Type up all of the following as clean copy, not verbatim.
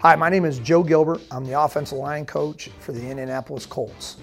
Hi, my name is Joe Gilbert. I'm the offensive line coach for the Indianapolis Colts.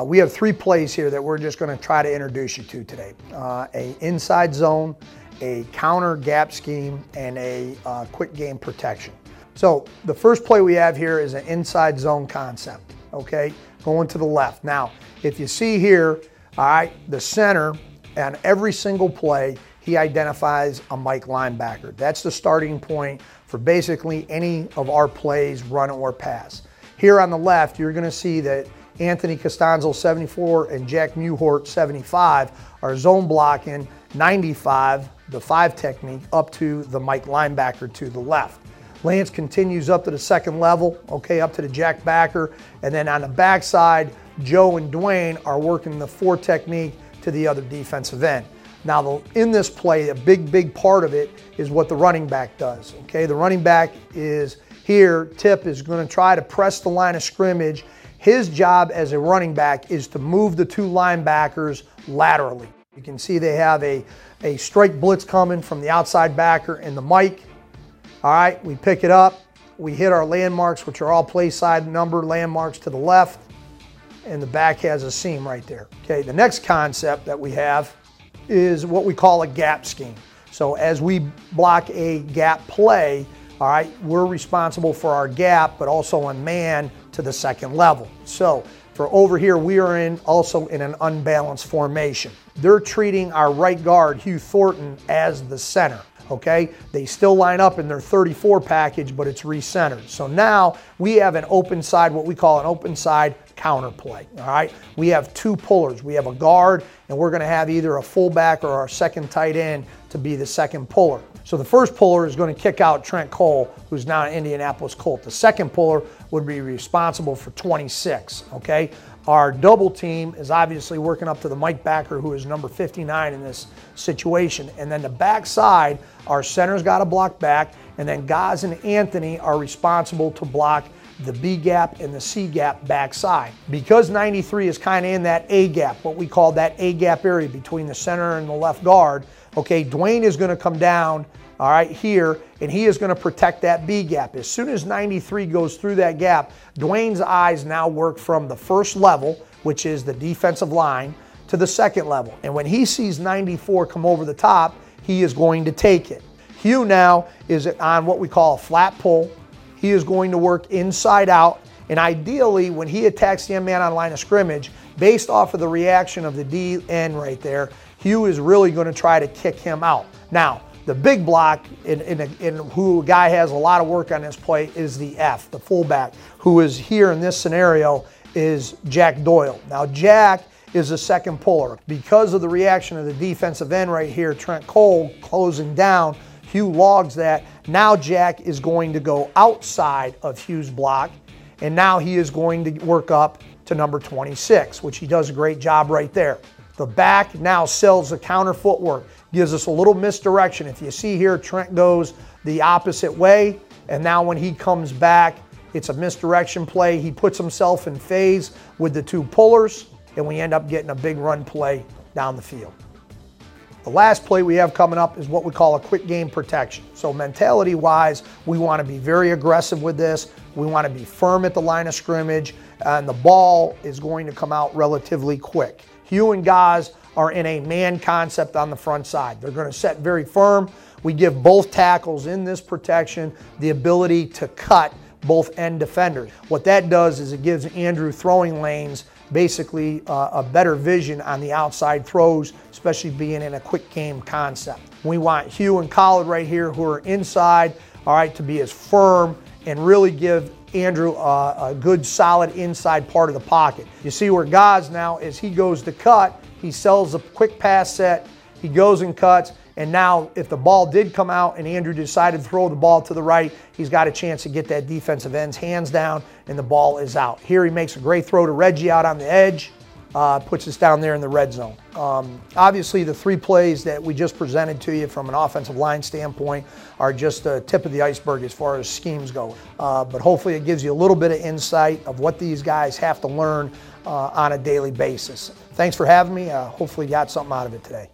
We have 3 plays here that we're just going to try to introduce you to today. A inside zone, a counter gap scheme, and a quick game protection. So the first play we have here is an inside zone concept, okay? Going to the left. Now, if you see here, all right, the center, on every single play, he identifies a Mike linebacker. That's the starting point for basically any of our plays, run or pass. Here on the left, you're going to see that Anthony Costanzo, 74, and Jack Muhort, 75, are zone blocking 95, the 5 technique, up to the Mike linebacker to the left. Lance continues up to the second level, okay, up to the Jack backer, and then on the backside, Joe and Dwayne are working the 4 technique to the other defensive end. Now, in this play, a big part of it is what the running back does, okay? The running back is here, Tip is going to try to press the line of scrimmage. His job as a running back is to move the 2 linebackers laterally. You can see they have a strike blitz coming from the outside backer and the Mike. All right, we pick it up. We hit our landmarks, which are all play side number landmarks to the left, and the back has a seam right there. Okay, the next concept that we have is what we call a gap scheme. So as we block a gap play, all right, we're responsible for our gap, but also on man to the second level. So for over here, we are also in an unbalanced formation. They're treating our right guard, Hugh Thornton, as the center. Okay, they still line up in their 34 package, but it's recentered. So now we have an open side, what we call an open side counter play. All right, we have 2 pullers. We have a guard, and we're going to have either a fullback or our second tight end to be the second puller. So the first puller is going to kick out Trent Cole, who's now an Indianapolis Colt. The second puller would be responsible for 26. Okay. Our double team is obviously working up to the Mike backer, who is number 59 in this situation. And then the backside, our center's got to block back, and then Gaz and Anthony are responsible to block the B gap and the C gap backside. Because 93 is kind of in that A gap, what we call that A gap area between the center and the left guard, okay, Dwayne is going to come down, all right, here, and he is going to protect that B gap. As soon as 93 goes through that gap, Dwayne's eyes now work from the first level, which is the defensive line, to the second level. And when he sees 94 come over the top, he is going to take it. Hugh now is on what we call a flat pull. He is going to work inside out, and ideally, when he attacks the man on line of scrimmage, based off of the reaction of the DN right there, Hugh is really going to try to kick him out. Now, the big block, in who a guy has a lot of work on this play, is the F, the fullback, who is here in this scenario is Jack Doyle. Now, Jack is the second puller. Because of the reaction of the defensive end right here, Trent Cole closing down, Hugh logs that. Now Jack is going to go outside of Hugh's block, and now he is going to work up to number 26, which he does a great job right there. The back now sells the counter footwork, gives us a little misdirection. If you see here, Trent goes the opposite way, and now when he comes back, it's a misdirection play. He puts himself in phase with the 2 pullers, and we end up getting a big run play down the field. The last play we have coming up is what we call a quick game protection. So mentality-wise, we want to be very aggressive with this. We want to be firm at the line of scrimmage, and the ball is going to come out relatively quick. Hugh and Gaz are in a man concept on the front side. They're going to set very firm. We give both tackles in this protection the ability to cut both end defenders. What that does is it gives Andrew throwing lanes basically a better vision on the outside throws, especially being in a quick game concept. We want Hugh and Khaled right here, who are inside, all right, to be as firm and really give Andrew a good solid inside part of the pocket. You see where Gaz now, as he goes to cut, he sells a quick pass set, he goes and cuts, and now if the ball did come out and Andrew decided to throw the ball to the right, he's got a chance to get that defensive end's hands down, and the ball is out. Here he makes a great throw to Reggie out on the edge, puts us down there in the red zone. Obviously, the 3 plays that we just presented to you from an offensive line standpoint are just the tip of the iceberg as far as schemes go. But hopefully it gives you a little bit of insight of what these guys have to learn on a daily basis. Thanks for having me. Hopefully you got something out of it today.